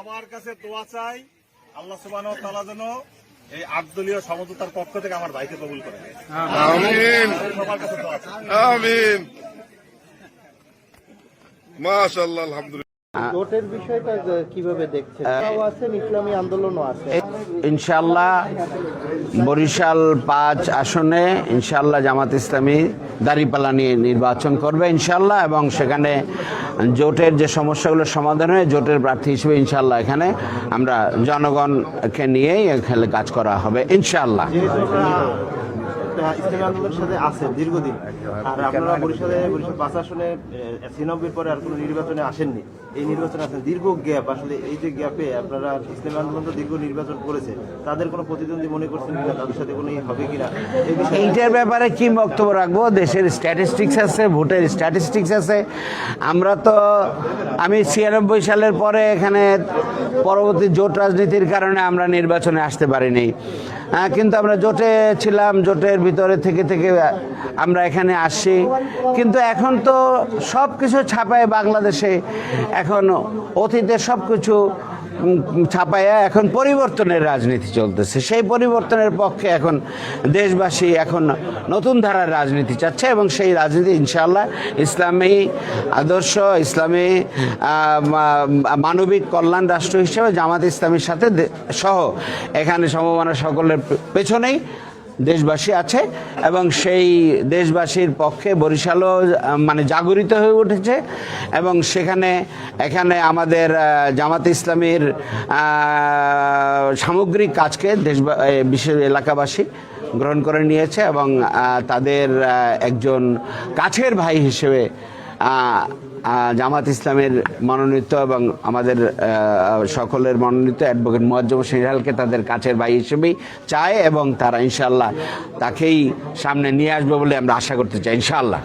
সবার কাছে দোয়া চাই, আল্লাহ সুবহানাহু ওয়া তাআলা যেন এই 8 দলীয় সমঝোতার পক্ষ থেকে আমার ভাইকে কবুল করে। আমিন সবার কাছে দোয়া চাই। আমিন মাশাআল্লাহ আলহামদুলিল্লাহ। জোটের বিষয়টা কিভাবে দেখছেন? আছেন, ইসলামী আন্দোলনও আছে। ইনশাআল্লাহ বরিশাল 5 আসনে ইনশাআল্লাহ জামাত ইসলামী দাঁড়িপাল্লা নিয়ে নির্বাচন করবে ইনশাআল্লাহ, এবং সেখানে জোটের যে সমস্যাগুলো সমাধান হয়ে জোটের প্রার্থী হিসেবে ইনশাআল্লাহ এখানে আমরা জনগণকে নিয়েই এখানে কাজ করা হবে ইনশাআল্লাহ। ইসলামী আন্দোলনের সাথে আছে দীর্ঘদিন, আর আপনারা বরিশাল 5 আসনে 96 পরে আর কোনো নির্বাচনে আসেননি, এই নির্বাচনে আছেন। দীর্ঘ গ্যাপ, আসলে এই যে গ্যাপে আপনারা ইসলামী আন্দোলন তো দীর্ঘ নির্বাচন করেছে, তাদের কোনো প্রতিদ্বন্দ্বী মনে করছেন কিনা, তাদের সাথে কোনো হবে কিনা, এইটার ব্যাপারে কি বক্তব্য রাখবো? দেশের স্ট্যাটিস্টিক্স আছে, ভোটের স্ট্যাটিস্টিক্স আছে। আমরা তো আমি 96 সালের পরে এখানে পরবর্তী জোট রাজনীতির কারণে আমরা নির্বাচনে আসতে পারিনি, কিন্তু আমরা জোটে ছিলাম, জোটের ভিতরে থেকে থেকে আমরা এখানে আসছি। কিন্তু এখন তো সব কিছু ছাপায় বাংলাদেশে, এখন অতীতে সব কিছু ছাপায়া এখন পরিবর্তনের রাজনীতি চলতেছে। সেই পরিবর্তনের পক্ষে এখন দেশবাসী এখন নতুন ধারার রাজনীতি চাচ্ছে, এবং সেই রাজনীতি ইনশাআল্লাহ ইসলামী আদর্শ, ইসলামী মানবিক কল্যাণ রাষ্ট্র হিসেবে জামাত ইসলামীর সাথে সহ এখানে সমমানা সকলের পেছনেই দেশবাসী আছে, এবং সেই দেশবাসীর পক্ষে বরিশালও মানে জাগরিত হয়ে উঠেছে, এবং এখানে আমাদের জামাত ইসলামীর সামগ্রিক কাজকে বিশেষ এলাকাবাসী গ্রহণ করে নিয়েছে, এবং তাদের একজন কাছের ভাই হিসেবে জামাত ইসলামের মনোনীত এবং আমাদের সকলের মনোনীত অ্যাডভোকেট মোয়াজ্জেম হোসেন ইরহালকে তাদের কাছের ভাই হিসেবেই চায়, এবং তারা ইনশাআল্লাহ তাকেই সামনে নিয়ে আসবে বলে আমরা আশা করতে চাই ইনশাআল্লাহ।